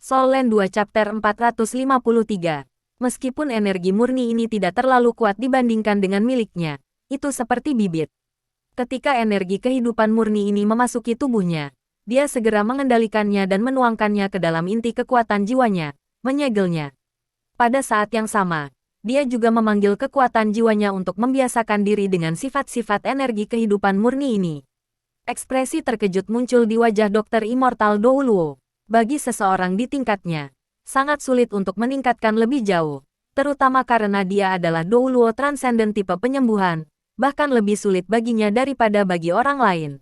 Soul Land 2 Chapter 453. Meskipun energi murni ini tidak terlalu kuat dibandingkan dengan miliknya, itu seperti bibit. Ketika energi kehidupan murni ini memasuki tubuhnya, dia segera mengendalikannya dan menuangkannya ke dalam inti kekuatan jiwanya, menyegelnya. Pada saat yang sama, dia juga memanggil kekuatan jiwanya untuk membiasakan diri dengan sifat-sifat energi kehidupan murni ini. Ekspresi terkejut muncul di wajah Dr. Immortal Douluo. Bagi seseorang di tingkatnya, sangat sulit untuk meningkatkan lebih jauh, terutama karena dia adalah Douluo Transcendent tipe penyembuhan, bahkan lebih sulit baginya daripada bagi orang lain.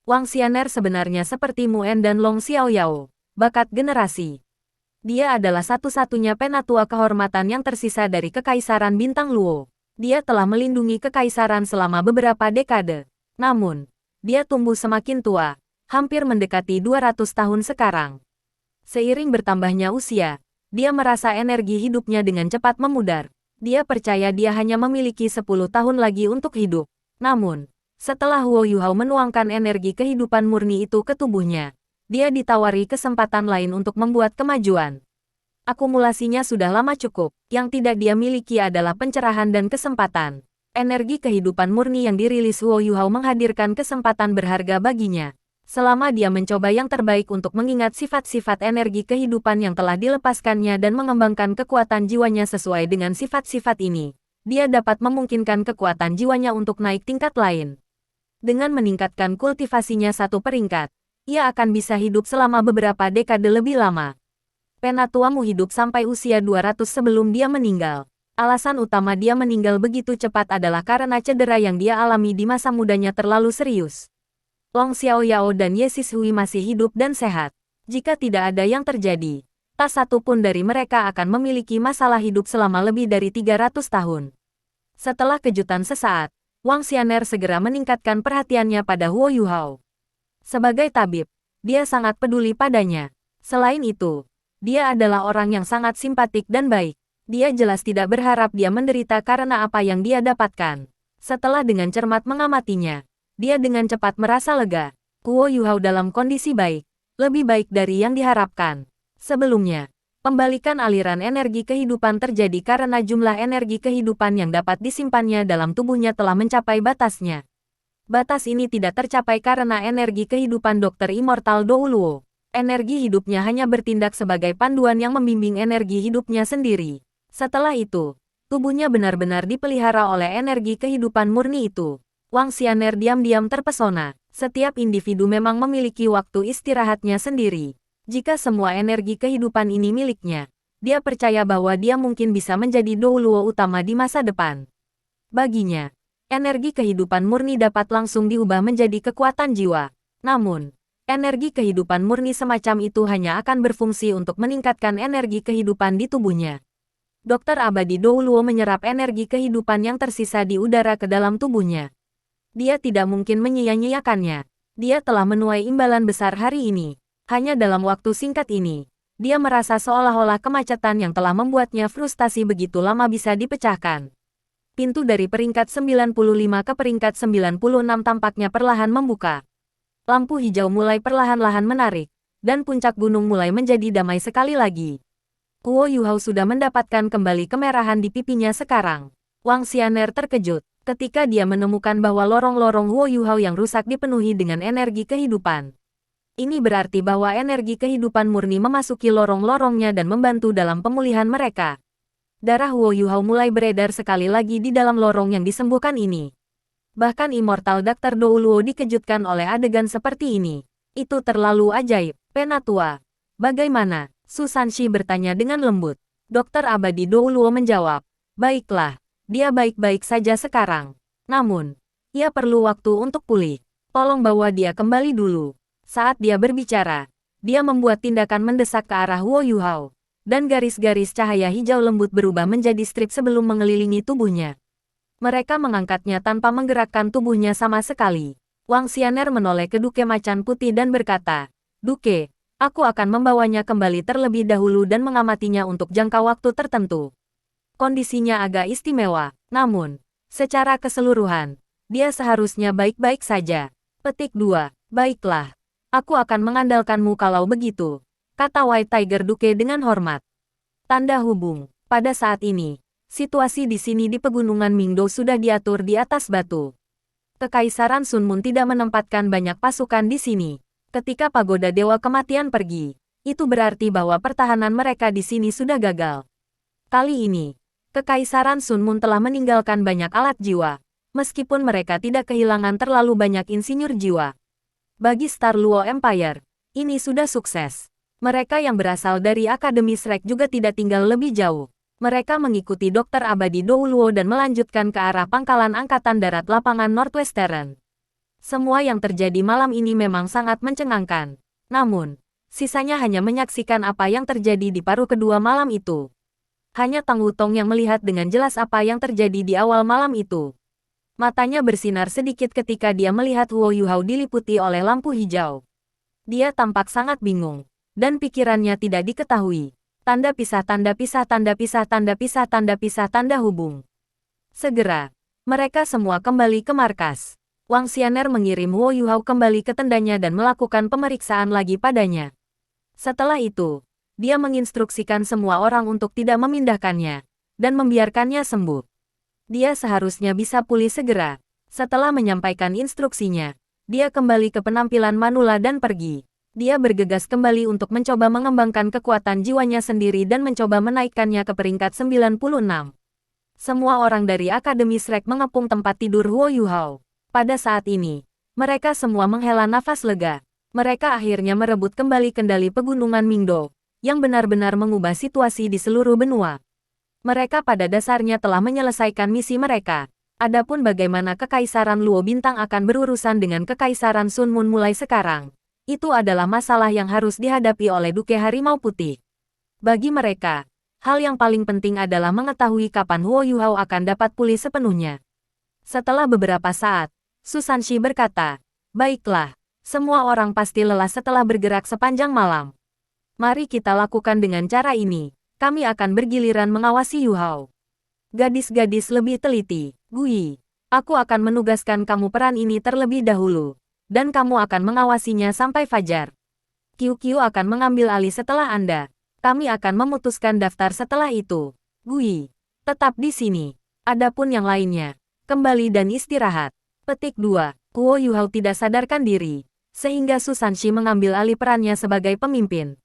Wang Xianer sebenarnya seperti Muen dan Long Xiaoyao, bakat generasi. Dia adalah satu-satunya penatua kehormatan yang tersisa dari Kekaisaran Bintang Luo. Dia telah melindungi kekaisaran selama beberapa dekade. Namun, dia tumbuh semakin tua, hampir mendekati 200 tahun sekarang. Seiring bertambahnya usia, dia merasa energi hidupnya dengan cepat memudar. Dia percaya dia hanya memiliki 10 tahun lagi untuk hidup. Namun, setelah Huo Yuhao menuangkan energi kehidupan murni itu ke tubuhnya, dia ditawari kesempatan lain untuk membuat kemajuan. Akumulasinya sudah lama cukup, yang tidak dia miliki adalah pencerahan dan kesempatan. Energi kehidupan murni yang dirilis Huo Yuhao menghadirkan kesempatan berharga baginya. Selama dia mencoba yang terbaik untuk mengingat sifat-sifat energi kehidupan yang telah dilepaskannya dan mengembangkan kekuatan jiwanya sesuai dengan sifat-sifat ini, dia dapat memungkinkan kekuatan jiwanya untuk naik tingkat lain. Dengan meningkatkan kultivasinya satu peringkat, ia akan bisa hidup selama beberapa dekade lebih lama. Penatuamu hidup sampai usia 200 sebelum dia meninggal. Alasan utama dia meninggal begitu cepat adalah karena cedera yang dia alami di masa mudanya terlalu serius. Long Xiaoyao dan Ye Sishui masih hidup dan sehat. Jika tidak ada yang terjadi, tak satu pun dari mereka akan memiliki masalah hidup selama lebih dari 300 tahun. Setelah kejutan sesaat, Wang Xianer segera meningkatkan perhatiannya pada Huo Yuhao. Sebagai tabib, dia sangat peduli padanya. Selain itu, dia adalah orang yang sangat simpatik dan baik. Dia jelas tidak berharap dia menderita karena apa yang dia dapatkan. Setelah dengan cermat mengamatinya, dia dengan cepat merasa lega. Huo Yuhao dalam kondisi baik, lebih baik dari yang diharapkan. Sebelumnya, pembalikan aliran energi kehidupan terjadi karena jumlah energi kehidupan yang dapat disimpannya dalam tubuhnya telah mencapai batasnya. Batas ini tidak tercapai karena energi kehidupan Dr. Immortal Douluo. Energi hidupnya hanya bertindak sebagai panduan yang membimbing energi hidupnya sendiri. Setelah itu, tubuhnya benar-benar dipelihara oleh energi kehidupan murni itu. Wang Xianer diam-diam terpesona. Setiap individu memang memiliki waktu istirahatnya sendiri. Jika semua energi kehidupan ini miliknya, dia percaya bahwa dia mungkin bisa menjadi Douluo utama di masa depan. Baginya, energi kehidupan murni dapat langsung diubah menjadi kekuatan jiwa. Namun, energi kehidupan murni semacam itu hanya akan berfungsi untuk meningkatkan energi kehidupan di tubuhnya. Dokter Abadi Douluo menyerap energi kehidupan yang tersisa di udara ke dalam tubuhnya. Dia tidak mungkin menyia-nyiakannya. Dia telah menuai imbalan besar hari ini. Hanya dalam waktu singkat ini, dia merasa seolah-olah kemacetan yang telah membuatnya frustasi begitu lama bisa dipecahkan. Pintu dari peringkat 95 ke peringkat 96 tampaknya perlahan membuka. Lampu hijau mulai perlahan-lahan menarik, dan puncak gunung mulai menjadi damai sekali lagi. Huo Yuhao sudah mendapatkan kembali kemerahan di pipinya sekarang. Wang Xianer terkejut ketika dia menemukan bahwa lorong-lorong Huo Yuhao yang rusak dipenuhi dengan energi kehidupan. Ini berarti bahwa energi kehidupan murni memasuki lorong-lorongnya dan membantu dalam pemulihan mereka. Darah Huo Yuhao mulai beredar sekali lagi di dalam lorong yang disembuhkan ini. Bahkan Immortal Dr. Douluo dikejutkan oleh adegan seperti ini. Itu terlalu ajaib. Penatua, bagaimana? Su Sanshi bertanya dengan lembut. Dokter Abadi Douluo menjawab, baiklah. Dia baik-baik saja sekarang. Namun, ia perlu waktu untuk pulih. Tolong bawa dia kembali dulu. Saat dia berbicara, dia membuat tindakan mendesak ke arah Huo Yuhao. Dan garis-garis cahaya hijau lembut berubah menjadi strip sebelum mengelilingi tubuhnya. Mereka mengangkatnya tanpa menggerakkan tubuhnya sama sekali. Wang Xianer menoleh ke Duke Macan Putih dan berkata, Duke, aku akan membawanya kembali terlebih dahulu dan mengamatinya untuk jangka waktu tertentu. Kondisinya agak istimewa, namun, secara keseluruhan, dia seharusnya baik-baik saja. Petik 2. Baiklah. Aku akan mengandalkanmu kalau begitu. kata White Tiger Duke dengan hormat. Tanda hubung. Pada saat ini, situasi di sini di pegunungan Mingdo sudah diatur di atas batu. Kekaisaran Sun Moon tidak menempatkan banyak pasukan di sini. Ketika pagoda Dewa Kematian pergi, itu berarti bahwa pertahanan mereka di sini sudah gagal. Kali ini, Kekaisaran Sun Moon telah meninggalkan banyak alat jiwa, meskipun mereka tidak kehilangan terlalu banyak insinyur jiwa. Bagi Star Luo Empire, ini sudah sukses. Mereka yang berasal dari Akademi Shrek juga tidak tinggal lebih jauh. Mereka mengikuti Dokter Abadi Dou Luo dan melanjutkan ke arah pangkalan Angkatan Darat Lapangan Northwestern. Semua yang terjadi malam ini memang sangat mencengangkan. Namun, sisanya hanya menyaksikan apa yang terjadi di paruh kedua malam itu. Hanya Tang Wutong yang melihat dengan jelas apa yang terjadi di awal malam itu. Matanya bersinar sedikit ketika dia melihat Huo Yuhao diliputi oleh lampu hijau. Dia tampak sangat bingung, dan pikirannya tidak diketahui. Tanda pisah, tanda pisah, tanda pisah, tanda pisah, tanda pisah, tanda hubung. Segera, mereka semua kembali ke markas. Wang Xianer mengirim Huo Yuhao kembali ke tendanya dan melakukan pemeriksaan lagi padanya. Setelah itu, dia menginstruksikan semua orang untuk tidak memindahkannya, dan membiarkannya sembuh. Dia seharusnya bisa pulih segera. Setelah menyampaikan instruksinya, dia kembali ke penampilan manula dan pergi. Dia bergegas kembali untuk mencoba mengembangkan kekuatan jiwanya sendiri dan mencoba menaikkannya ke peringkat 96. Semua orang dari Akademi Shrek mengepung tempat tidur Huo Yuhao. Pada saat ini, mereka semua menghela nafas lega. Mereka akhirnya merebut kembali kendali pegunungan Mingdo, yang benar-benar mengubah situasi di seluruh benua. Mereka pada dasarnya telah menyelesaikan misi mereka. Adapun bagaimana Kekaisaran Luo Bintang akan berurusan dengan Kekaisaran Sun Moon mulai sekarang, itu adalah masalah yang harus dihadapi oleh Duke Harimau Putih. Bagi mereka, hal yang paling penting adalah mengetahui kapan Huo Yuhao akan dapat pulih sepenuhnya. Setelah beberapa saat, Su Sanshi berkata, "Baiklah, semua orang pasti lelah setelah bergerak sepanjang malam. Mari kita lakukan dengan cara ini. Kami akan bergiliran mengawasi Yuhao." Gadis-gadis lebih teliti. "Gui, aku akan menugaskan kamu peran ini terlebih dahulu, dan kamu akan mengawasinya sampai fajar. Qiu akan mengambil alih setelah Anda. Kami akan memutuskan daftar setelah itu. Gui, tetap di sini. Adapun yang lainnya, kembali dan istirahat." Petik 2. Huo Yuhao tidak sadarkan diri, sehingga Su Sanshi mengambil alih perannya sebagai pemimpin.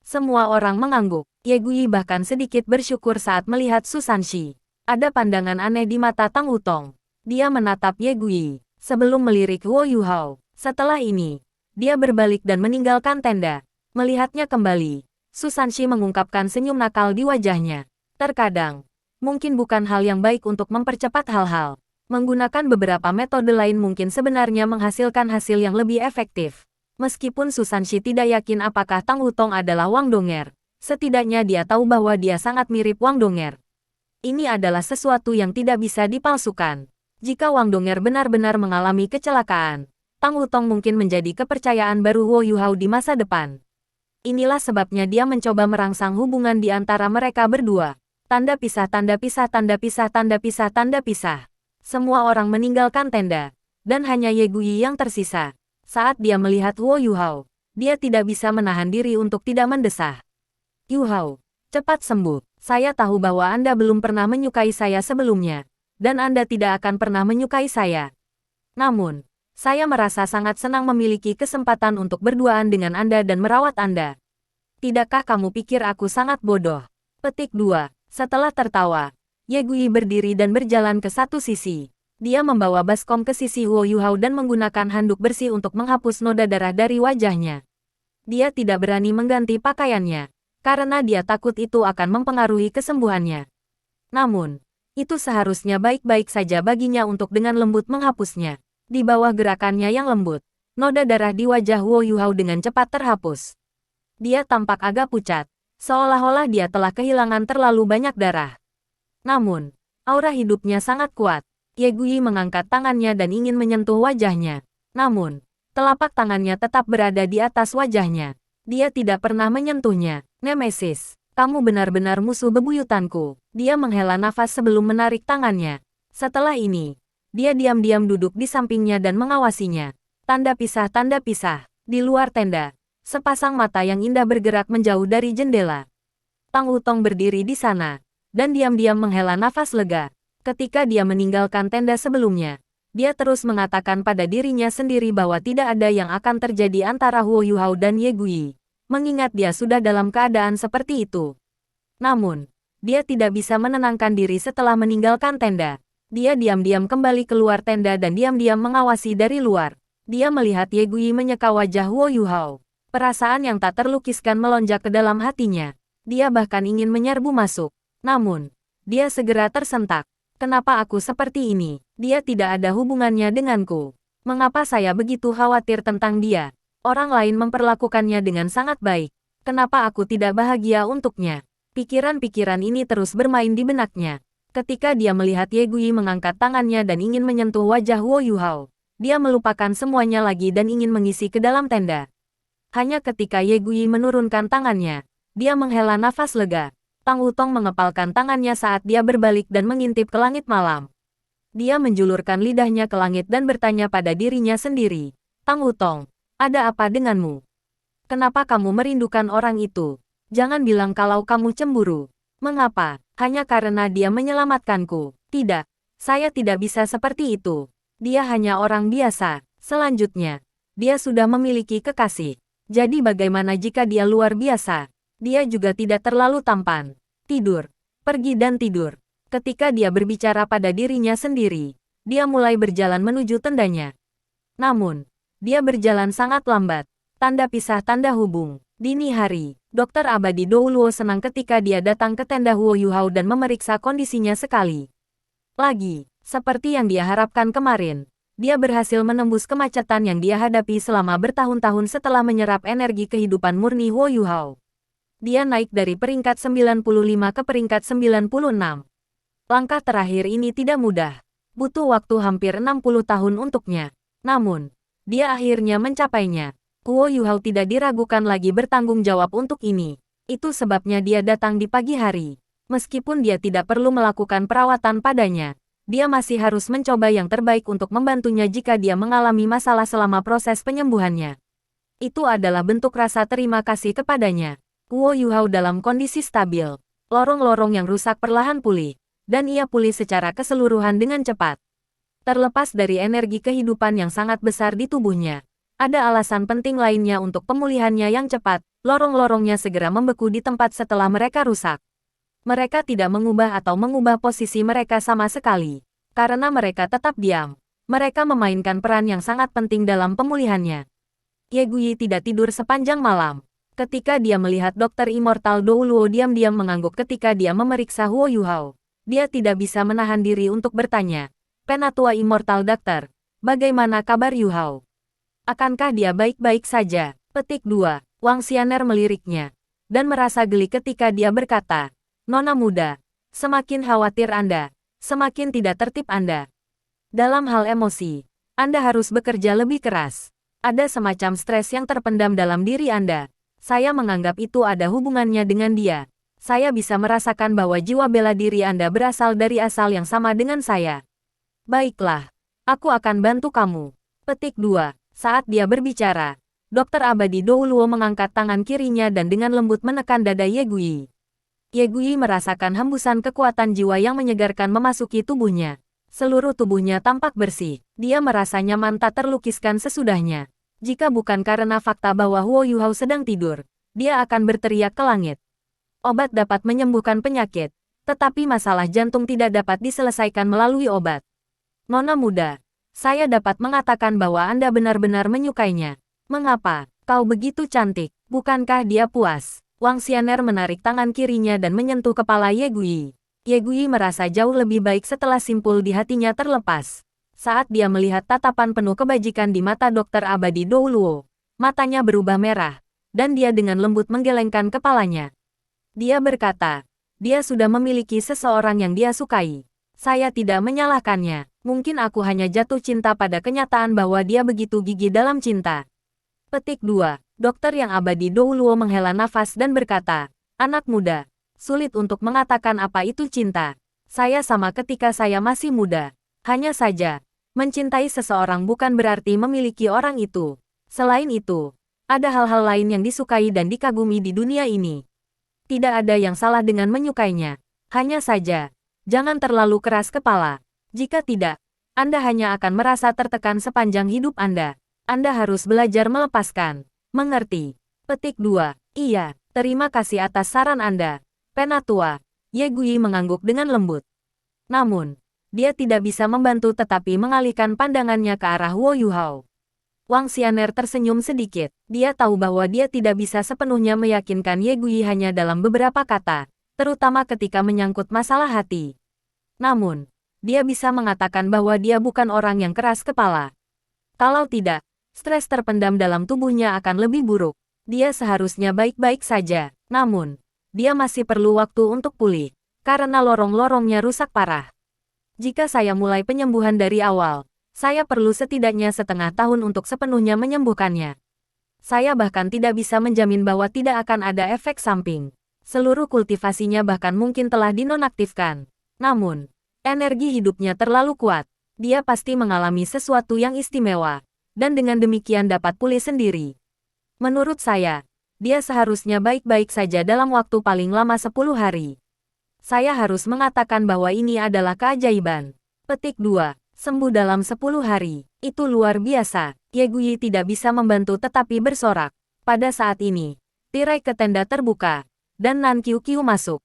Semua orang mengangguk. Ye Gui bahkan sedikit bersyukur saat melihat Su Sanshi. Ada pandangan aneh di mata Tang Wutong. Dia menatap Ye Gui sebelum melirik Huo Yuhao. Setelah ini, dia berbalik dan meninggalkan tenda. Melihatnya kembali, Su Sanshi mengungkapkan senyum nakal di wajahnya. Terkadang, mungkin bukan hal yang baik untuk mempercepat hal-hal. Menggunakan beberapa metode lain mungkin sebenarnya menghasilkan hasil yang lebih efektif. Meskipun Su Sanshi tidak yakin apakah Tang Wutong adalah Wang Donger, setidaknya dia tahu bahwa dia sangat mirip Wang Donger. Ini adalah sesuatu yang tidak bisa dipalsukan. Jika Wang Donger benar-benar mengalami kecelakaan, Tang Wutong mungkin menjadi kepercayaan baru Huo Yuhao di masa depan. Inilah sebabnya dia mencoba merangsang hubungan di antara mereka berdua. Tanda pisah, tanda pisah, tanda pisah, tanda pisah, tanda pisah. Semua orang meninggalkan tenda, dan hanya Ye Gui yang tersisa. Saat dia melihat Huo Yuhao, dia tidak bisa menahan diri untuk tidak mendesah. "Yuhao, cepat sembuh. Saya tahu bahwa Anda belum pernah menyukai saya sebelumnya, dan Anda tidak akan pernah menyukai saya. Namun, saya merasa sangat senang memiliki kesempatan untuk berduaan dengan Anda dan merawat Anda. Tidakkah kamu pikir aku sangat bodoh?" Petik 2. Setelah tertawa, Ye Gui berdiri dan berjalan ke satu sisi. Dia membawa baskom ke sisi Huo Yuhao dan menggunakan handuk bersih untuk menghapus noda darah dari wajahnya. Dia tidak berani mengganti pakaiannya, karena dia takut itu akan mempengaruhi kesembuhannya. Namun, itu seharusnya baik-baik saja baginya untuk dengan lembut menghapusnya. Di bawah gerakannya yang lembut, noda darah di wajah Huo Yuhao dengan cepat terhapus. Dia tampak agak pucat, seolah-olah dia telah kehilangan terlalu banyak darah. Namun, aura hidupnya sangat kuat. Ye Gui mengangkat tangannya dan ingin menyentuh wajahnya. Namun, telapak tangannya tetap berada di atas wajahnya. Dia tidak pernah menyentuhnya. "Nemesis, kamu benar-benar musuh bebuyutanku." Dia menghela nafas sebelum menarik tangannya. Setelah ini, dia diam-diam duduk di sampingnya dan mengawasinya. Tanda pisah, tanda pisah. Di luar tenda, Sepasang mata yang indah bergerak menjauh dari jendela. Tang Wutong berdiri di sana, dan diam-diam menghela nafas lega. Ketika dia meninggalkan tenda sebelumnya, dia terus mengatakan pada dirinya sendiri bahwa tidak ada yang akan terjadi antara Huo Yuhao dan Ye Gui, mengingat dia sudah dalam keadaan seperti itu. Namun, dia tidak bisa menenangkan diri setelah meninggalkan tenda. Dia diam-diam kembali keluar tenda dan diam-diam mengawasi dari luar. Dia melihat Ye Gui menyeka wajah Huo Yuhao. Perasaan yang tak terlukiskan melonjak ke dalam hatinya. Dia bahkan ingin menyerbu masuk. Namun, dia segera tersentak. Kenapa aku seperti ini? Dia tidak ada hubungannya denganku. Mengapa saya begitu khawatir tentang dia? Orang lain memperlakukannya dengan sangat baik. Kenapa aku tidak bahagia untuknya? Pikiran-pikiran ini terus bermain di benaknya. Ketika dia melihat Ye Gui mengangkat tangannya dan ingin menyentuh wajah Huo Yuhao, dia melupakan semuanya lagi dan ingin mengisi ke dalam tenda. Hanya ketika Ye Gui menurunkan tangannya, dia menghela nafas lega. Tang Wutong mengepalkan tangannya saat dia berbalik dan mengintip ke langit malam. Dia menjulurkan lidahnya ke langit dan bertanya pada dirinya sendiri, "Tang Wutong, ada apa denganmu? Kenapa kamu merindukan orang itu? Jangan bilang kalau kamu cemburu. Mengapa? Hanya karena dia menyelamatkanku." Tidak, saya tidak bisa seperti itu. Dia hanya orang biasa. Selanjutnya, dia sudah memiliki kekasih. Jadi bagaimana jika dia luar biasa? Dia juga tidak terlalu tampan. Tidur, pergi dan tidur. Ketika dia berbicara pada dirinya sendiri, dia mulai berjalan menuju tendanya. Namun, dia berjalan sangat lambat. Tanda pisah tanda hubung. Dini hari, Dokter Abadi Douluo senang ketika dia datang ke tenda Huo Yuhao dan memeriksa kondisinya sekali lagi. Seperti yang dia harapkan kemarin, dia berhasil menembus kemacetan yang dia hadapi selama bertahun-tahun setelah menyerap energi kehidupan murni Huo Yuhao. Dia naik dari peringkat 95 ke peringkat 96. Langkah terakhir ini tidak mudah. Butuh waktu hampir 60 tahun untuknya. Namun, dia akhirnya mencapainya. Huo Yuhao tidak diragukan lagi bertanggung jawab untuk ini. Itu sebabnya dia datang di pagi hari. Meskipun dia tidak perlu melakukan perawatan padanya, dia masih harus mencoba yang terbaik untuk membantunya jika dia mengalami masalah selama proses penyembuhannya. Itu adalah bentuk rasa terima kasih kepadanya. Huo Yuhao dalam kondisi stabil. Lorong-lorong yang rusak perlahan pulih, dan ia pulih secara keseluruhan dengan cepat. Terlepas dari energi kehidupan yang sangat besar di tubuhnya, ada alasan penting lainnya untuk pemulihannya yang cepat. Lorong-lorongnya segera membeku di tempat setelah mereka rusak. Mereka tidak mengubah atau mengubah posisi mereka sama sekali. Karena mereka tetap diam, mereka memainkan peran yang sangat penting dalam pemulihannya. Ye Gui tidak tidur sepanjang malam. Ketika dia melihat Dokter Immortal Douluo diam-diam mengangguk ketika dia memeriksa Huo Yuhao, dia tidak bisa menahan diri untuk bertanya, "Penatua Immortal Dokter, bagaimana kabar Yuhao? Akankah dia baik-baik saja?" Petik 2. Wang Xianer meliriknya, dan merasa geli ketika dia berkata, "Nona muda, semakin khawatir Anda, semakin tidak tertib Anda. Dalam hal emosi, Anda harus bekerja lebih keras. Ada semacam stres yang terpendam dalam diri Anda. Saya menganggap itu ada hubungannya dengan dia. Saya bisa merasakan bahwa jiwa bela diri Anda berasal dari asal yang sama dengan saya. Baiklah, aku akan bantu kamu." Petik 2. Saat dia berbicara, Dokter Abadi Douluo mengangkat tangan kirinya dan dengan lembut menekan dada Ye Gui. Ye Gui merasakan hembusan kekuatan jiwa yang menyegarkan memasuki tubuhnya. Seluruh tubuhnya tampak bersih. Dia merasa nyaman tak terlukiskan sesudahnya. Jika bukan karena fakta bahwa Huo Yuhao sedang tidur, dia akan berteriak ke langit. Obat dapat menyembuhkan penyakit, tetapi masalah jantung tidak dapat diselesaikan melalui obat. Nona muda, saya dapat mengatakan bahwa Anda benar-benar menyukainya. Mengapa? Kau begitu cantik, bukankah dia puas? Wang Xianer menarik tangan kirinya dan menyentuh kepala Ye Gui. Ye Gui merasa jauh lebih baik setelah simpul di hatinya terlepas. Saat dia melihat tatapan penuh kebajikan di mata Dokter Abadi Douluo, matanya berubah merah, dan dia dengan lembut menggelengkan kepalanya. Dia berkata, dia sudah memiliki seseorang yang dia sukai. Saya tidak menyalahkannya. Mungkin aku hanya jatuh cinta pada kenyataan bahwa dia begitu gigih dalam cinta. Petik 2. Dokter yang Abadi Douluo menghela nafas dan berkata, "Anak muda, sulit untuk mengatakan apa itu cinta. Saya sama ketika saya masih muda. Hanya saja, mencintai seseorang bukan berarti memiliki orang itu. Selain itu, Ada hal-hal lain yang disukai dan dikagumi di dunia ini. Tidak ada yang salah dengan menyukainya. Hanya saja, jangan terlalu keras kepala. Jika tidak, Anda hanya akan merasa tertekan sepanjang hidup Anda. Anda harus belajar melepaskan. Mengerti? Petik 2. Iya, terima kasih atas saran Anda, Penatua. Ye Gui mengangguk dengan lembut. Namun, dia tidak bisa membantu tetapi mengalihkan pandangannya ke arah Wo Yuhao. Wang Xianer tersenyum sedikit. Dia tahu bahwa dia tidak bisa sepenuhnya meyakinkan Ye Gui hanya dalam beberapa kata, terutama ketika menyangkut masalah hati. Namun, dia bisa mengatakan bahwa dia bukan orang yang keras kepala. Kalau tidak, stres terpendam dalam tubuhnya akan lebih buruk. Dia seharusnya baik-baik saja. Namun, dia masih perlu waktu untuk pulih, karena lorong-lorongnya rusak parah. Jika saya mulai penyembuhan dari awal, saya perlu setidaknya setengah tahun untuk sepenuhnya menyembuhkannya. Saya bahkan tidak bisa menjamin bahwa tidak akan ada efek samping. Seluruh kultivasinya bahkan mungkin telah dinonaktifkan. Namun, energi hidupnya terlalu kuat. Dia pasti mengalami sesuatu yang istimewa, dan dengan demikian dapat pulih sendiri. Menurut saya, dia seharusnya baik-baik saja dalam waktu paling lama 10 hari. Saya harus mengatakan bahwa ini adalah keajaiban. Petik 2. Sembuh dalam 10 hari. Itu luar biasa. Ye Gui tidak bisa membantu tetapi bersorak. Pada saat ini, tirai ke tenda terbuka, dan Nan Qiu Qiu masuk.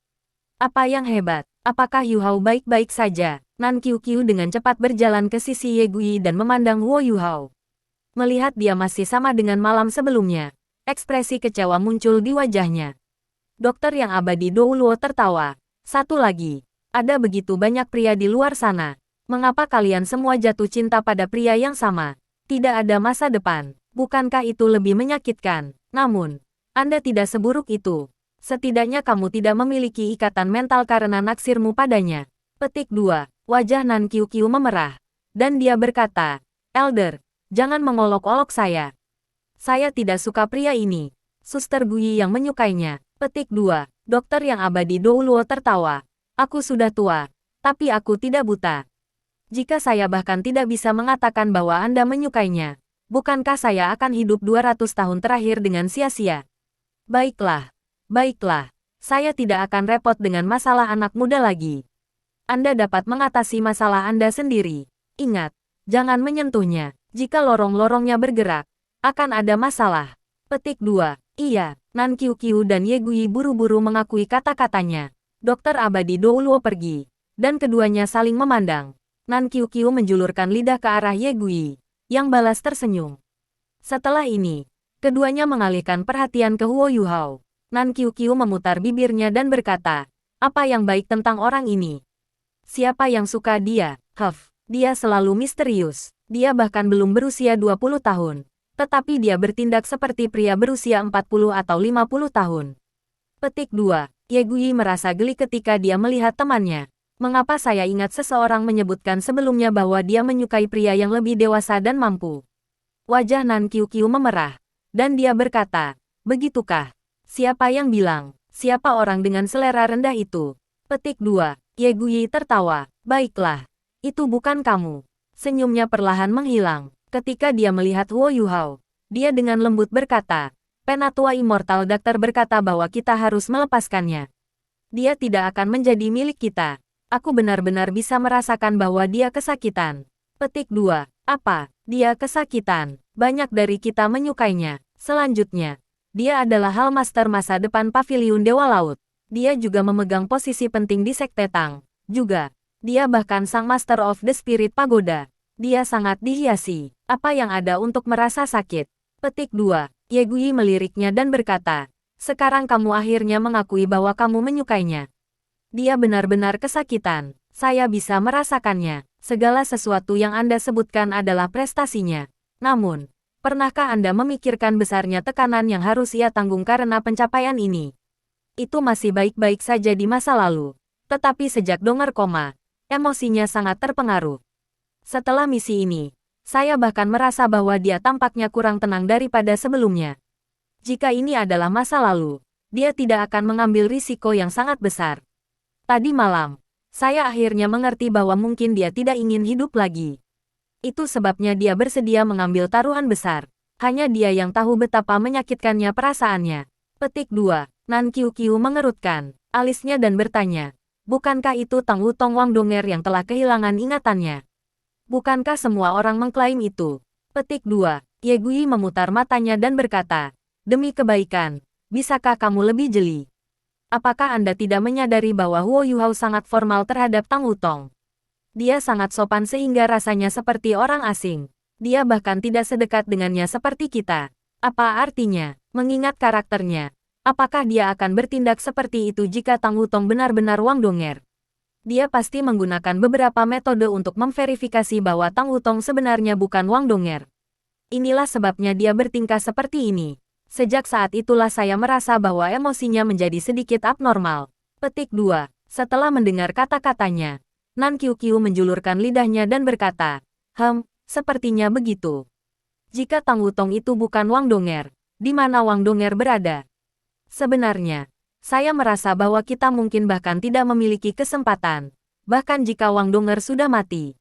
Apa yang hebat? Apakah Yu Hao baik-baik saja? Nan Qiu Qiu dengan cepat berjalan ke sisi Ye Gui dan memandang Wo Yu Hao. Melihat dia masih sama dengan malam sebelumnya, ekspresi kecewa muncul di wajahnya. Dokter yang abadi Dou Luo tertawa. Satu lagi, ada begitu banyak pria di luar sana. Mengapa kalian semua jatuh cinta pada pria yang sama? Tidak ada masa depan. Bukankah itu lebih menyakitkan? Namun, Anda tidak seburuk itu. Setidaknya kamu tidak memiliki ikatan mental karena naksirmu padanya. Petik 2. Wajah Nan Qiu Qiu memerah. Dan dia berkata, Elder, jangan mengolok-olok saya. Saya tidak suka pria ini. Suster Gui yang menyukainya. Petik 2. Dokter yang abadi Dou Luo tertawa. Aku sudah tua, tapi aku tidak buta. Jika saya bahkan tidak bisa mengatakan bahwa Anda menyukainya, bukankah saya akan hidup 200 tahun terakhir dengan sia-sia? Baiklah, baiklah. Saya tidak akan repot dengan masalah anak muda lagi. Anda dapat mengatasi masalah Anda sendiri. Ingat, jangan menyentuhnya. Jika lorong-lorongnya bergerak, akan ada masalah. Petik 2. Iya, Nan Qiu Qiu dan Ye Gui buru-buru mengakui kata-katanya. Dokter abadi Dou Luo pergi, dan keduanya saling memandang. Nan Qiu Qiu menjulurkan lidah ke arah Ye Gui, yang balas tersenyum. Setelah ini, keduanya mengalihkan perhatian ke Wo Yu Hao. Nan Qiu Qiu memutar bibirnya dan berkata, apa yang baik tentang orang ini? Siapa yang suka dia? Dia selalu misterius. Dia bahkan belum berusia 20 tahun. Tetapi dia bertindak seperti pria berusia 40 atau 50 tahun. Petik 2. Ye Gui merasa geli ketika dia melihat temannya. Mengapa saya ingat seseorang menyebutkan sebelumnya bahwa dia menyukai pria yang lebih dewasa dan mampu? Wajah Nan Qiu Qiu memerah. Dan dia berkata, begitukah? Siapa yang bilang? Siapa orang dengan selera rendah itu? Petik 2. Ye Gui tertawa. Baiklah. Itu bukan kamu. Senyumnya perlahan menghilang. Ketika dia melihat Wo Yu Hao, dia dengan lembut berkata, Penatua Immortal Doctor berkata bahwa kita harus melepaskannya. Dia tidak akan menjadi milik kita. Aku benar-benar bisa merasakan bahwa dia kesakitan. Petik 2. Apa? Dia kesakitan. Banyak dari kita menyukainya. Selanjutnya, dia adalah Hallmaster masa depan Paviliun Dewa Laut. Dia juga memegang posisi penting di Sekte Tang. Juga, dia bahkan sang Master of the Spirit Pagoda. Dia sangat dihiasi. Apa yang ada untuk merasa sakit? Petik 2. Ye Gui meliriknya dan berkata, sekarang kamu akhirnya mengakui bahwa kamu menyukainya. Dia benar-benar kesakitan. Saya bisa merasakannya. Segala sesuatu yang Anda sebutkan adalah prestasinya. Namun, pernahkah Anda memikirkan besarnya tekanan yang harus ia tanggung karena pencapaian ini? Itu masih baik-baik saja di masa lalu. Tetapi sejak Donger koma, emosinya sangat terpengaruh. Setelah misi ini, saya bahkan merasa bahwa dia tampaknya kurang tenang daripada sebelumnya. Jika ini adalah masa lalu, dia tidak akan mengambil risiko yang sangat besar. Tadi malam, saya akhirnya mengerti bahwa mungkin dia tidak ingin hidup lagi. Itu sebabnya dia bersedia mengambil taruhan besar. Hanya dia yang tahu betapa menyakitkannya perasaannya. Petik 2. Nan Qiuqiu mengerutkan alisnya dan bertanya, bukankah itu Tang Wutong Wang Donger yang telah kehilangan ingatannya? Bukankah semua orang mengklaim itu? Petik 2. Ye Gui memutar matanya dan berkata, demi kebaikan, bisakah kamu lebih jeli? Apakah Anda tidak menyadari bahwa Huo Yuhao sangat formal terhadap Tang Wutong? Dia sangat sopan sehingga rasanya seperti orang asing. Dia bahkan tidak sedekat dengannya seperti kita. Apa artinya, mengingat karakternya? Apakah dia akan bertindak seperti itu jika Tang Wutong benar-benar Wang Donger? Dia pasti menggunakan beberapa metode untuk memverifikasi bahwa Tang Wutong sebenarnya bukan Wang Donger. Inilah sebabnya dia bertingkah seperti ini. Sejak saat itulah saya merasa bahwa emosinya menjadi sedikit abnormal. Petik 2. Setelah mendengar kata-katanya, Nan Qiuqiu menjulurkan lidahnya dan berkata, sepertinya begitu. Jika Tang Wutong itu bukan Wang Donger, di mana Wang Donger berada? Sebenarnya, saya merasa bahwa kita mungkin bahkan tidak memiliki kesempatan. Bahkan jika Wang Donger sudah mati.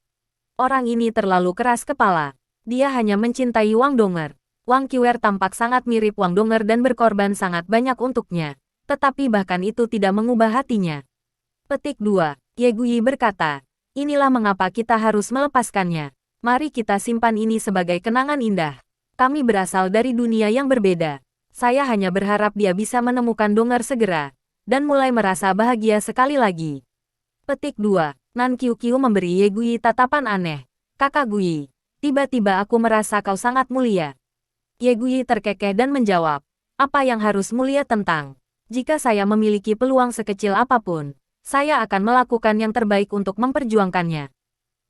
Orang ini terlalu keras kepala. Dia hanya mencintai Wang Donger. Wang Qiuer tampak sangat mirip Wang Donger dan berkorban sangat banyak untuknya. Tetapi bahkan itu tidak mengubah hatinya. Petik 2. Ye Gui berkata, inilah mengapa kita harus melepaskannya. Mari kita simpan ini sebagai kenangan indah. Kami berasal dari dunia yang berbeda. Saya hanya berharap dia bisa menemukan Donger segera, dan mulai merasa bahagia sekali lagi. Petik 2. Nan Qiuqiu memberi Ye Gui tatapan aneh. Kakak Gui, tiba-tiba aku merasa kau sangat mulia. Ye Gui terkekeh dan menjawab, apa yang harus mulia tentang? Jika saya memiliki peluang sekecil apapun, saya akan melakukan yang terbaik untuk memperjuangkannya.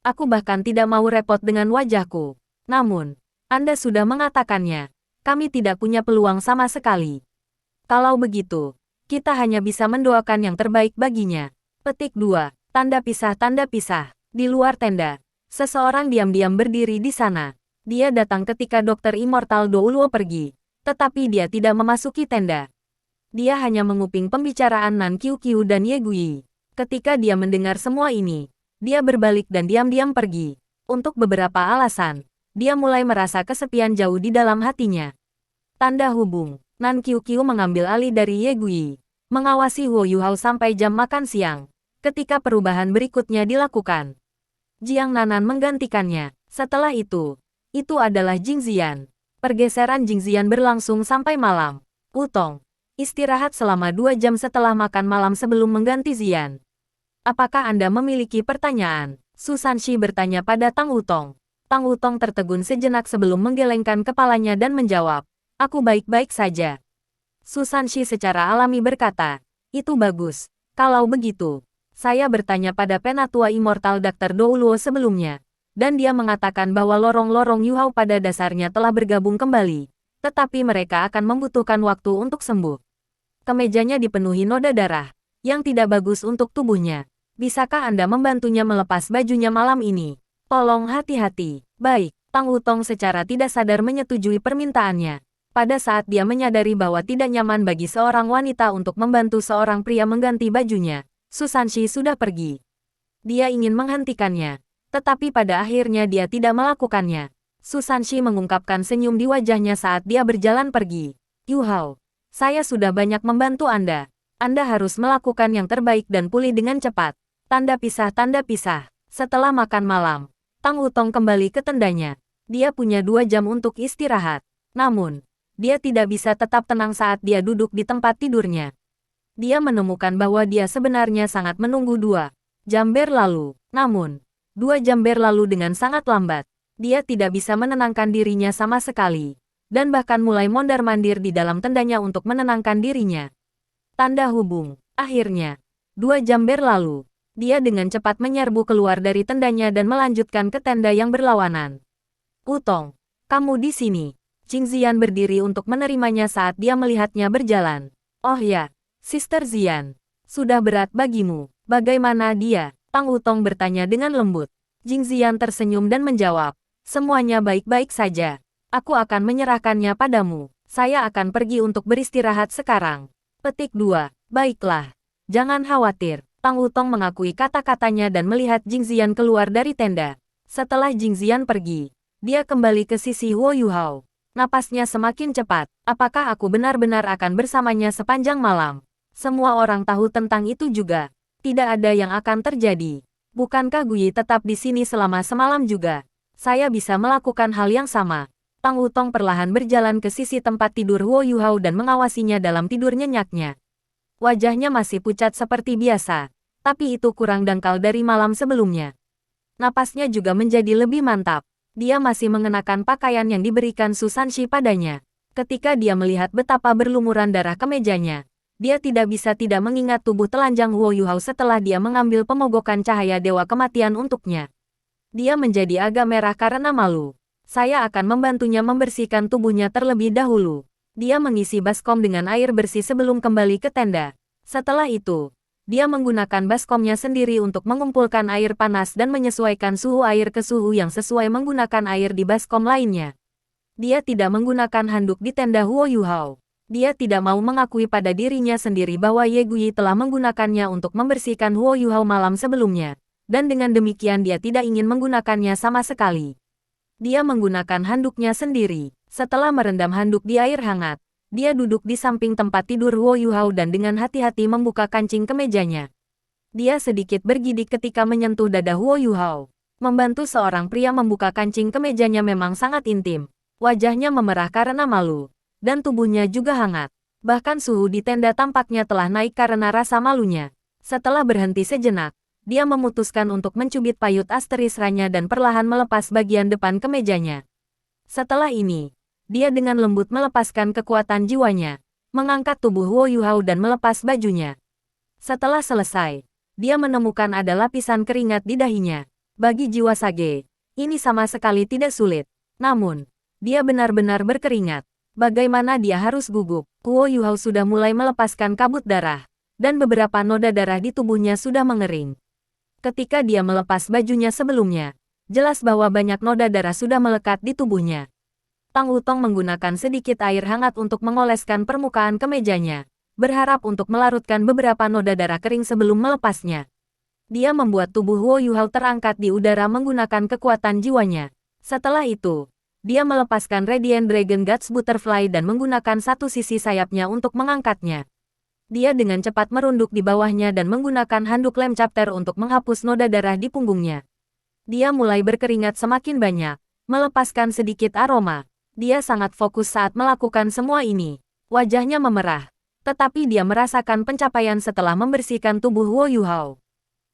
Aku bahkan tidak mau repot dengan wajahku. Namun, Anda sudah mengatakannya. Kami tidak punya peluang sama sekali. Kalau begitu, kita hanya bisa mendoakan yang terbaik baginya. Petik 2. Tanda pisah. Di luar tenda, seseorang diam-diam berdiri di sana. Dia datang ketika Dokter Immortal Douluo pergi, tetapi dia tidak memasuki tenda. Dia hanya menguping pembicaraan Nan Qiuqiu dan Ye Gui. Ketika dia mendengar semua ini, dia berbalik dan diam-diam pergi. Untuk beberapa alasan, dia mulai merasa kesepian jauh di dalam hatinya. Tanda hubung. Nan Qiuqiu mengambil alih dari Ye Gui, mengawasi Huo Yuhao sampai jam makan siang. Ketika perubahan berikutnya dilakukan, Jiang Nanan menggantikannya. Setelah itu adalah Jing Ziyan. Pergeseran Jing Ziyan berlangsung sampai malam. Wutong, istirahat selama 2 jam setelah makan malam sebelum mengganti Ziyan. Apakah Anda memiliki pertanyaan? Su Sanxi bertanya pada Tang Wutong. Tang Wutong tertegun sejenak sebelum menggelengkan kepalanya dan menjawab, aku baik-baik saja. Su Sanxi secara alami berkata, itu bagus. Kalau begitu, saya bertanya pada penatua Immortal Dr. Douluo sebelumnya, dan dia mengatakan bahwa lorong-lorong Yuhao pada dasarnya telah bergabung kembali, tetapi mereka akan membutuhkan waktu untuk sembuh. Kemejanya dipenuhi noda darah, yang tidak bagus untuk tubuhnya. Bisakah Anda membantunya melepas bajunya malam ini? Tolong hati-hati. Baik, Tang Wutong secara tidak sadar menyetujui permintaannya. Pada saat dia menyadari bahwa tidak nyaman bagi seorang wanita untuk membantu seorang pria mengganti bajunya, Su Sanxi sudah pergi. Dia ingin menghentikannya, tetapi pada akhirnya dia tidak melakukannya. Su Sanxi mengungkapkan senyum di wajahnya saat dia berjalan pergi. Yuhao, saya sudah banyak membantu Anda. Anda harus melakukan yang terbaik dan pulih dengan cepat. Tanda pisah. Setelah makan malam, Tang Wutong kembali ke tendanya. Dia punya 2 jam untuk istirahat. Namun, dia tidak bisa tetap tenang saat dia duduk di tempat tidurnya. Dia menemukan bahwa dia sebenarnya sangat menunggu 2 jam berlalu. Namun, 2 jam berlalu dengan sangat lambat. Dia tidak bisa menenangkan dirinya sama sekali. Dan bahkan mulai mondar-mandir di dalam tendanya untuk menenangkan dirinya. Tanda hubung. Akhirnya, 2 jam berlalu. Dia dengan cepat menyerbu keluar dari tendanya dan melanjutkan ke tenda yang berlawanan. Wutong, kamu di sini. Jing Ziyan berdiri untuk menerimanya saat dia melihatnya berjalan. Oh ya, Sister Ziyan. Sudah berat bagimu. Bagaimana dia? Tang Wutong bertanya dengan lembut. Jing Ziyan tersenyum dan menjawab. Semuanya baik-baik saja. Aku akan menyerahkannya padamu. Saya akan pergi untuk beristirahat sekarang. Petik 2. Baiklah. Jangan khawatir. Tang Wutong mengakui kata-katanya dan melihat Jing Ziyan keluar dari tenda. Setelah Jing Ziyan pergi, dia kembali ke sisi Huo Yuhao. Napasnya semakin cepat. Apakah aku benar-benar akan bersamanya sepanjang malam? Semua orang tahu tentang itu juga. Tidak ada yang akan terjadi. Bukankah Guyi tetap di sini selama semalam juga? Saya bisa melakukan hal yang sama. Tang Wutong perlahan berjalan ke sisi tempat tidur Huo Yuhao dan mengawasinya dalam tidur nyenyaknya. Wajahnya masih pucat seperti biasa, tapi itu kurang dangkal dari malam sebelumnya. Napasnya juga menjadi lebih mantap. Dia masih mengenakan pakaian yang diberikan Su Sanshi padanya. Ketika dia melihat betapa berlumuran darah ke mejanya, dia tidak bisa tidak mengingat tubuh telanjang Huo Yuhao setelah dia mengambil pemogokan cahaya dewa kematian untuknya. Dia menjadi agak merah karena malu. Saya akan membantunya membersihkan tubuhnya terlebih dahulu. Dia mengisi baskom dengan air bersih sebelum kembali ke tenda. Setelah itu, dia menggunakan baskomnya sendiri untuk mengumpulkan air panas dan menyesuaikan suhu air ke suhu yang sesuai menggunakan air di baskom lainnya. Dia tidak menggunakan handuk di tenda Huo Yuhao. Dia tidak mau mengakui pada dirinya sendiri bahwa Ye Guyi telah menggunakannya untuk membersihkan Huo Yuhao malam sebelumnya. Dan dengan demikian dia tidak ingin menggunakannya sama sekali. Dia menggunakan handuknya sendiri. Setelah merendam handuk di air hangat, dia duduk di samping tempat tidur Huo Yuhao dan dengan hati-hati membuka kancing kemejanya. Dia sedikit bergidik ketika menyentuh dada Huo Yuhao. Membantu seorang pria membuka kancing kemejanya memang sangat intim. Wajahnya memerah karena malu. Dan tubuhnya juga hangat. Bahkan suhu di tenda tampaknya telah naik karena rasa malunya. Setelah berhenti sejenak, dia memutuskan untuk mencubit payut asterisranya dan perlahan melepas bagian depan kemejanya. Setelah ini, dia dengan lembut melepaskan kekuatan jiwanya, mengangkat tubuh Huo Yuhao dan melepas bajunya. Setelah selesai, dia menemukan ada lapisan keringat di dahinya. Bagi jiwa Sage, ini sama sekali tidak sulit. Namun, dia benar-benar berkeringat. Bagaimana dia harus gugup? Huo Yuhao sudah mulai melepaskan kabut darah, dan beberapa noda darah di tubuhnya sudah mengering. Ketika dia melepas bajunya sebelumnya, jelas bahwa banyak noda darah sudah melekat di tubuhnya. Tang Wutong menggunakan sedikit air hangat untuk mengoleskan permukaan kemejanya, berharap untuk melarutkan beberapa noda darah kering sebelum melepasnya. Dia membuat tubuh Huo Yuhao terangkat di udara menggunakan kekuatan jiwanya. Setelah itu, dia melepaskan Radiant Dragon Guts Butterfly dan menggunakan satu sisi sayapnya untuk mengangkatnya. Dia dengan cepat merunduk di bawahnya dan menggunakan handuk lem chapter untuk menghapus noda darah di punggungnya. Dia mulai berkeringat semakin banyak, melepaskan sedikit aroma. Dia sangat fokus saat melakukan semua ini. Wajahnya memerah, tetapi dia merasakan pencapaian setelah membersihkan tubuh Huo Yuhao.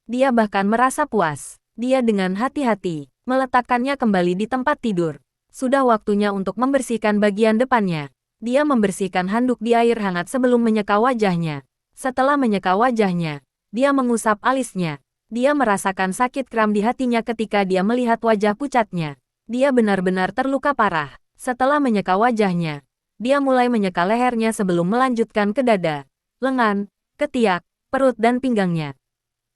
Dia bahkan merasa puas. Dia dengan hati-hati meletakkannya kembali di tempat tidur. Sudah waktunya untuk membersihkan bagian depannya. Dia membersihkan handuk di air hangat sebelum menyeka wajahnya. Setelah menyeka wajahnya, dia mengusap alisnya. Dia merasakan sakit kram di hatinya ketika dia melihat wajah pucatnya. Dia benar-benar terluka parah. Setelah menyeka wajahnya, dia mulai menyeka lehernya sebelum melanjutkan ke dada, lengan, ketiak, perut dan pinggangnya.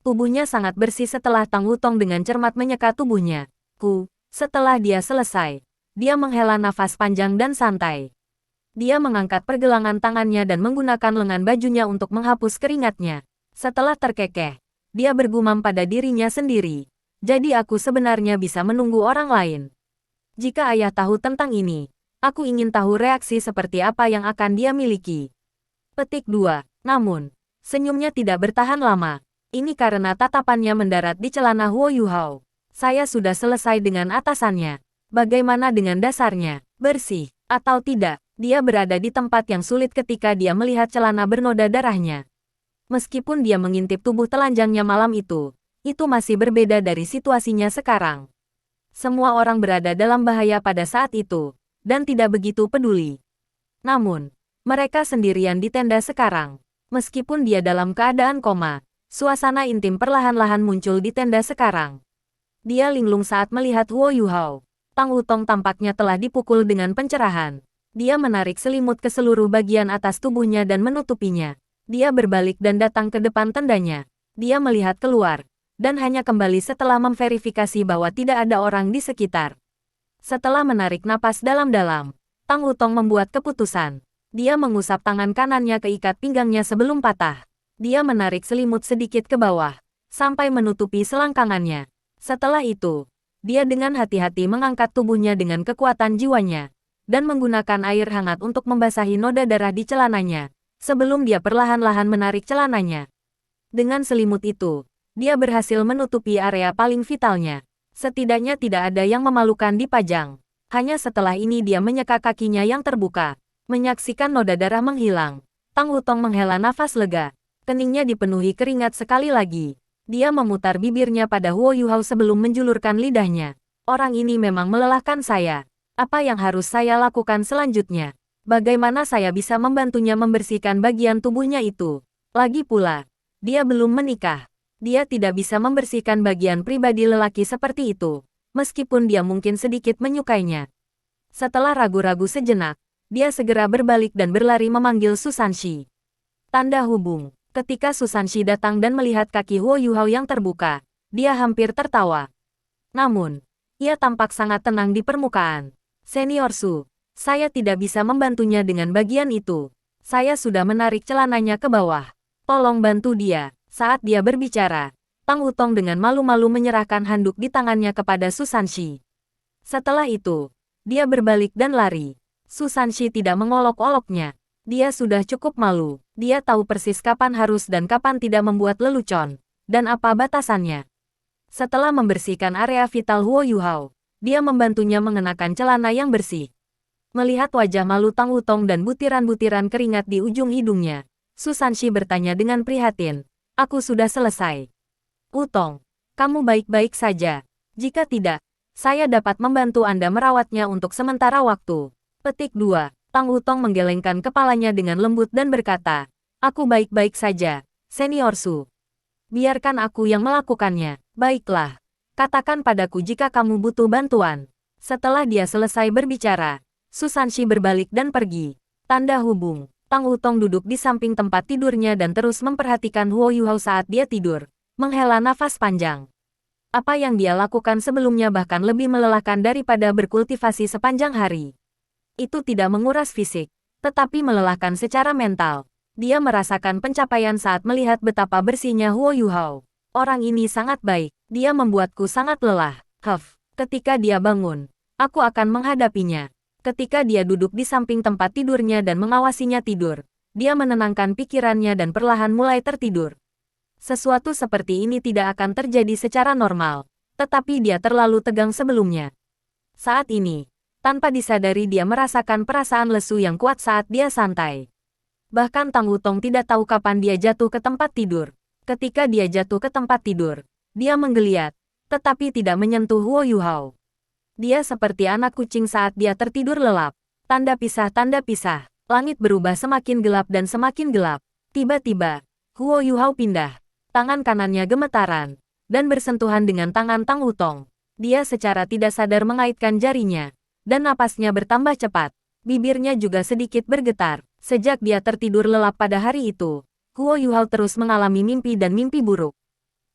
Tubuhnya sangat bersih setelah Tang Wutong dengan cermat menyeka tubuhnya. Setelah dia selesai, dia menghela nafas panjang dan santai. Dia mengangkat pergelangan tangannya dan menggunakan lengan bajunya untuk menghapus keringatnya. Setelah terkekeh, dia bergumam pada dirinya sendiri. Jadi aku sebenarnya bisa menunggu orang lain. Jika ayah tahu tentang ini, aku ingin tahu reaksi seperti apa yang akan dia miliki. Petik 2. Namun, senyumnya tidak bertahan lama. Ini karena tatapannya mendarat di celana Huo Yuhao. Saya sudah selesai dengan atasannya. Bagaimana dengan dasarnya? Bersih atau tidak? Dia berada di tempat yang sulit ketika dia melihat celana bernoda darahnya. Meskipun dia mengintip tubuh telanjangnya malam itu masih berbeda dari situasinya sekarang. Semua orang berada dalam bahaya pada saat itu, dan tidak begitu peduli. Namun, mereka sendirian di tenda sekarang. Meskipun dia dalam keadaan koma, suasana intim perlahan-lahan muncul di tenda sekarang. Dia linglung saat melihat Huo Yuhao. Tang Wutong tampaknya telah dipukul dengan pencerahan. Dia menarik selimut ke seluruh bagian atas tubuhnya dan menutupinya. Dia berbalik dan datang ke depan tendanya. Dia melihat keluar, dan hanya kembali setelah memverifikasi bahwa tidak ada orang di sekitar. Setelah menarik napas dalam-dalam, Tang Wutong membuat keputusan. Dia mengusap tangan kanannya ke ikat pinggangnya sebelum patah. Dia menarik selimut sedikit ke bawah, sampai menutupi selangkangannya. Setelah itu, dia dengan hati-hati mengangkat tubuhnya dengan kekuatan jiwanya. dan menggunakan air hangat untuk membasahi noda darah di celananya, sebelum dia perlahan-lahan menarik celananya. Dengan selimut itu, dia berhasil menutupi area paling vitalnya. Setidaknya tidak ada yang memalukan dipajang. Hanya setelah ini dia menyeka kakinya yang terbuka. Menyaksikan noda darah menghilang, Tang Wutong menghela nafas lega. Keningnya dipenuhi keringat sekali lagi. Dia memutar bibirnya pada Huo Yuhao sebelum menjulurkan lidahnya. Orang ini memang melelahkan saya. Apa yang harus saya lakukan selanjutnya? Bagaimana saya bisa membantunya membersihkan bagian tubuhnya itu? Lagi pula, dia belum menikah. Dia tidak bisa membersihkan bagian pribadi lelaki seperti itu, meskipun dia mungkin sedikit menyukainya. Setelah ragu-ragu sejenak, dia segera berbalik dan berlari memanggil Susanshi. Tanda hubung. Ketika Susanshi datang dan melihat kaki Huo Yuhao yang terbuka, dia hampir tertawa. Namun, ia tampak sangat tenang di permukaan. Senior Su, saya tidak bisa membantunya dengan bagian itu. Saya sudah menarik celananya ke bawah. Tolong bantu dia. Saat dia berbicara, Tang Wutong dengan malu-malu menyerahkan handuk di tangannya kepada Susanshi. Setelah itu, dia berbalik dan lari. Susanshi tidak mengolok-oloknya. Dia sudah cukup malu. Dia tahu persis kapan harus dan kapan tidak membuat lelucon, dan apa batasannya. Setelah membersihkan area vital Huo Yuhao, dia membantunya mengenakan celana yang bersih. Melihat wajah malu Tang Wutong dan butiran-butiran keringat di ujung hidungnya, Susanshi bertanya dengan prihatin, "Aku sudah selesai. Wutong, kamu baik-baik saja? Jika tidak, saya dapat membantu Anda merawatnya untuk sementara waktu." Petik 2. Tang Wutong menggelengkan kepalanya dengan lembut dan berkata, "Aku baik-baik saja, Senior Su. Biarkan aku yang melakukannya." "Baiklah. Katakan padaku jika kamu butuh bantuan." Setelah dia selesai berbicara, Susanshi berbalik dan pergi. Tanda hubung. Tang Wutong duduk di samping tempat tidurnya dan terus memperhatikan Huo Yuhao saat dia tidur, menghela nafas panjang. Apa yang dia lakukan sebelumnya bahkan lebih melelahkan daripada berkultivasi sepanjang hari. Itu tidak menguras fisik, tetapi melelahkan secara mental. Dia merasakan pencapaian saat melihat betapa bersihnya Huo Yuhao. Orang ini sangat baik, dia membuatku sangat lelah. Ketika dia bangun, aku akan menghadapinya. Ketika dia duduk di samping tempat tidurnya dan mengawasinya tidur, dia menenangkan pikirannya dan perlahan mulai tertidur. Sesuatu seperti ini tidak akan terjadi secara normal, tetapi dia terlalu tegang sebelumnya. Saat ini, tanpa disadari dia merasakan perasaan lesu yang kuat saat dia santai. Bahkan Tang Wutong tidak tahu kapan dia jatuh ke tempat tidur. Ketika dia jatuh ke tempat tidur, dia menggeliat, tetapi tidak menyentuh Huo Yuhao. Dia seperti anak kucing saat dia tertidur lelap. Tanda pisah, tanda pisah. Langit berubah semakin gelap dan semakin gelap. Tiba-tiba, Huo Yuhao pindah. Tangan kanannya gemetaran, dan bersentuhan dengan tangan Tang Wutong. Dia secara tidak sadar mengaitkan jarinya, dan napasnya bertambah cepat. Bibirnya juga sedikit bergetar. Sejak dia tertidur lelap pada hari itu, Huo Yuhao terus mengalami mimpi dan mimpi buruk.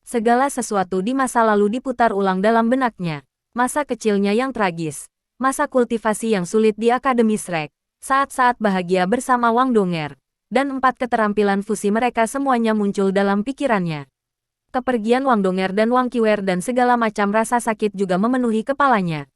Segala sesuatu di masa lalu diputar ulang dalam benaknya. Masa kecilnya yang tragis, masa kultivasi yang sulit di Akademi Shrek, saat-saat bahagia bersama Wang Donger, dan 4 keterampilan fusi mereka semuanya muncul dalam pikirannya. Kepergian Wang Donger dan Wang Qiwer dan segala macam rasa sakit juga memenuhi kepalanya.